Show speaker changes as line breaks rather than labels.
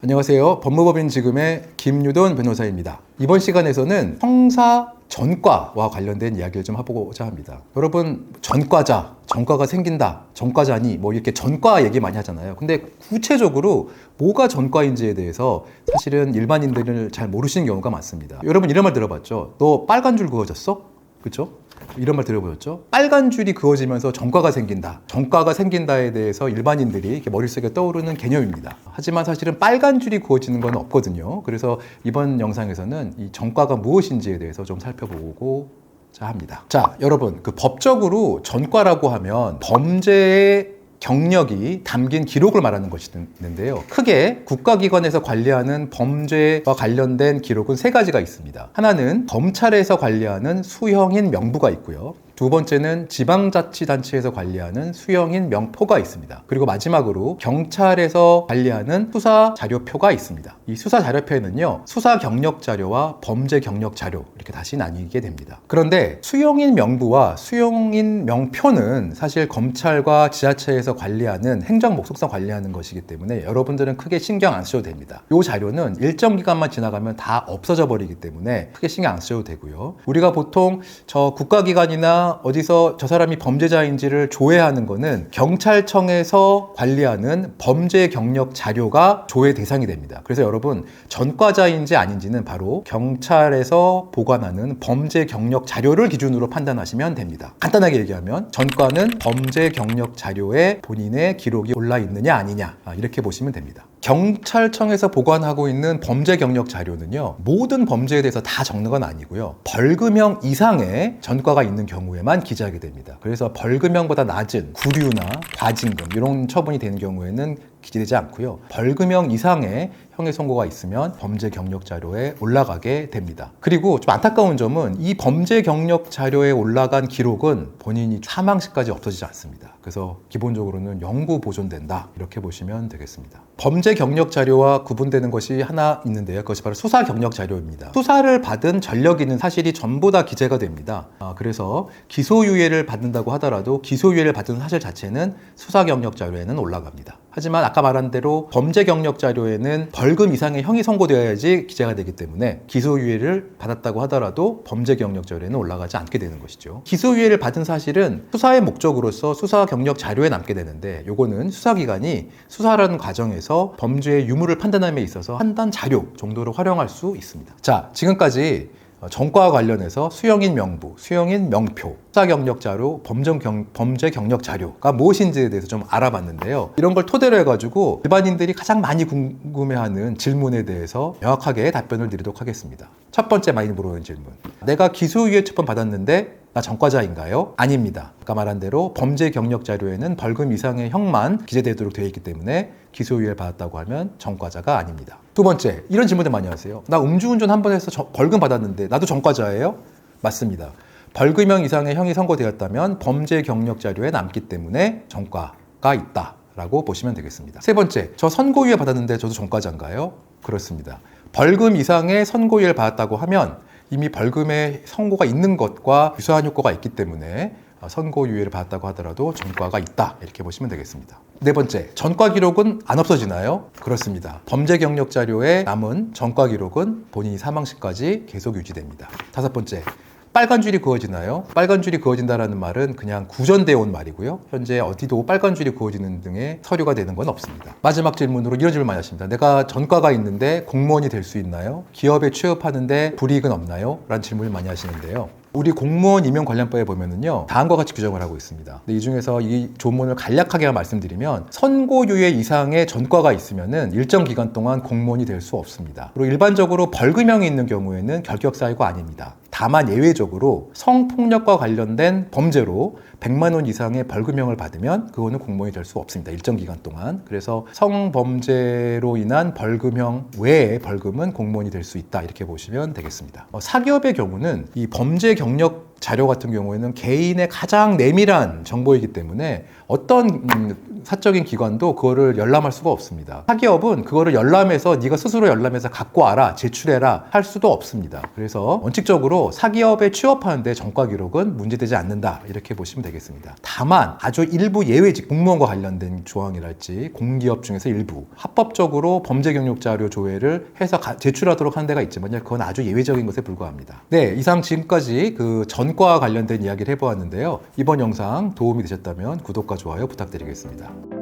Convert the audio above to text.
안녕하세요. 법무법인 지금의 김유돈 변호사입니다. 이번 시간에서는 형사 전과와 관련된 이야기를 좀 해보고자 합니다. 여러분, 전과가 생긴다, 전과자니 뭐 이렇게 전과 얘기 많이 하잖아요. 근데 구체적으로 뭐가 전과인지에 대해서 사실은 일반인들은 잘 모르시는 경우가 많습니다. 여러분 이런 말 들어봤죠? 너 빨간 줄 그어졌어? 그렇죠? 이런 말 들어보셨죠? 빨간 줄이 그어지면서 전과가 생긴다. 전과가 생긴다에 대해서 일반인들이 이렇게 머릿속에 떠오르는 개념입니다. 하지만 사실은 빨간 줄이 그어지는 건 없거든요. 그래서 이번 영상에서는 이 전과가 무엇인지에 대해서 좀 살펴보고자 합니다. 자, 여러분, 법적으로 전과라고 하면 범죄의 경력이 담긴 기록을 말하는 것이 있는데요. 크게 국가기관에서 관리하는 범죄와 관련된 기록은 세 가지가 있습니다. 하나는 검찰에서 관리하는 수형인 명부가 있고요. 두 번째는 지방자치단체에서 관리하는 수형인 명표가 있습니다. 그리고 마지막으로 경찰에서 관리하는 수사자료표가 있습니다. 이 수사자료표에는요, 수사경력자료와 범죄경력자료 이렇게 다시 나뉘게 됩니다. 그런데 수형인 명부와 수형인 명표는 사실 검찰과 지자체에서 관리하는 행정목속상 관리하는 것이기 때문에 여러분들은 크게 신경 안 쓰셔도 됩니다. 이 자료는 일정 기간만 지나가면 다 없어져 버리기 때문에 크게 신경 안 쓰셔도 되고요. 우리가 보통 저 국가기관이나 어디서 저 사람이 범죄자인지를 조회하는 거는 경찰청에서 관리하는 범죄 경력 자료가 조회 대상이 됩니다. 그래서 여러분, 전과자인지 아닌지는 바로 경찰에서 보관하는 범죄 경력 자료를 기준으로 판단하시면 됩니다. 간단하게 얘기하면 전과는 범죄 경력 자료에 본인의 기록이 올라 있느냐 아니냐, 이렇게 보시면 됩니다. 경찰청에서 보관하고 있는 범죄 경력 자료는요, 모든 범죄에 대해서 다 적는 건 아니고요, 벌금형 이상의 전과가 있는 경우에만 기재하게 됩니다. 그래서 벌금형보다 낮은 구류나 과징금 이런 처분이 되는 경우에는 기재되지 않고요, 벌금형 이상의 형의 선고가 있으면 범죄 경력 자료에 올라가게 됩니다. 그리고 좀 안타까운 점은 이 범죄 경력 자료에 올라간 기록은 본인이 사망 시까지 없어지지 않습니다. 그래서 기본적으로는 영구 보존된다, 이렇게 보시면 되겠습니다. 범죄 경력 자료와 구분되는 것이 하나 있는데요, 그것이 바로 수사 경력 자료입니다. 수사를 받은 전력 있는 사실이 전부 다 기재가 됩니다. 그래서 기소유예를 받는다고 하더라도 기소유예를 받은 사실 자체는 수사 경력 자료에는 올라갑니다. 하지만 아까 말한 대로 범죄 경력 자료에는 벌금 이상의 형이 선고되어야지 기재가 되기 때문에 기소유예를 받았다고 하더라도 범죄 경력 자료에는 올라가지 않게 되는 것이죠. 기소유예를 받은 사실은 수사의 목적으로서 수사 경력 자료에 남게 되는데, 요거는 수사기관이 수사라는 과정에서 범죄의 유무를 판단함에 있어서 판단 자료 정도로 활용할 수 있습니다. 자, 지금까지 전과와 관련해서 수형인 명부, 수형인 명표, 수사 경력 자료, 범죄 경력 자료가 무엇인지에 대해서 좀 알아봤는데요. 이런 걸 토대로 해가지고 일반인들이 가장 많이 궁금해하는 질문에 대해서 명확하게 답변을 드리도록 하겠습니다. 첫 번째 많이 물어보는 질문. 내가 기소유예 처분 받았는데 나 전과자인가요? 아닙니다. 아까 말한 대로 범죄 경력 자료에는 벌금 이상의 형만 기재되도록 되어 있기 때문에 기소유예를 받았다고 하면 전과자가 아닙니다. 두 번째, 이런 질문들 많이 하세요. 나 음주운전 한 번 해서 벌금 받았는데 나도 전과자예요? 맞습니다. 벌금형 이상의 형이 선고되었다면 범죄 경력 자료에 남기 때문에 전과가 있다 라고 보시면 되겠습니다. 세 번째, 저 선고유예 받았는데 저도 전과자인가요? 그렇습니다. 벌금 이상의 선고유예를 받았다고 하면 이미 벌금의 선고가 있는 것과 유사한 효과가 있기 때문에 선고유예를 받았다고 하더라도 전과가 있다, 이렇게 보시면 되겠습니다. 네 번째, 전과 기록은 안 없어지나요? 그렇습니다. 범죄 경력 자료에 남은 전과 기록은 본인이 사망 시까지 계속 유지됩니다. 다섯 번째, 빨간 줄이 그어지나요? 빨간 줄이 그어진다는 말은 그냥 구전되어 온 말이고요, 현재 어디도 빨간 줄이 그어지는 등의 서류가 되는 건 없습니다. 마지막 질문으로 이런 질문 많이 하십니다. 내가 전과가 있는데 공무원이 될 수 있나요? 기업에 취업하는데 불이익은 없나요? 라는 질문을 많이 하시는데요, 우리 공무원 임용관련법에 보면은요, 다음과 같이 규정을 하고 있습니다. 근데 이 중에서 이 조문을 간략하게 말씀드리면, 선고유예 이상의 전과가 있으면은 일정 기간 동안 공무원이 될 수 없습니다. 그리고 일반적으로 벌금형이 있는 경우에는 결격 사유가 아닙니다. 다만 예외적으로 성폭력과 관련된 범죄로 100만 원 이상의 벌금형을 받으면 그거는 공무원이 될 수 없습니다. 일정 기간 동안. 그래서 성범죄로 인한 벌금형 외의 벌금은 공무원이 될 수 있다, 이렇게 보시면 되겠습니다. 사기업의 경우는 이 범죄 경력 자료 같은 경우에는 개인의 가장 내밀한 정보이기 때문에 어떤 사적인 기관도 그거를 열람할 수가 없습니다. 사기업은 그거를 열람해서 네가 스스로 열람해서 갖고 와라, 제출해라 할 수도 없습니다. 그래서 원칙적으로 사기업에 취업하는데 전과 기록은 문제되지 않는다 이렇게 보시면 되겠습니다. 다만 아주 일부 예외직, 공무원과 관련된 조항이랄지 공기업 중에서 일부 합법적으로 범죄 경력 자료 조회를 해서 제출하도록 하는 데가 있지만 그건 아주 예외적인 것에 불과합니다. 네, 이상 지금까지 그 전과와 관련된 이야기를 해보았는데요. 이번 영상 도움이 되셨다면 구독과 좋아요 부탁드리겠습니다.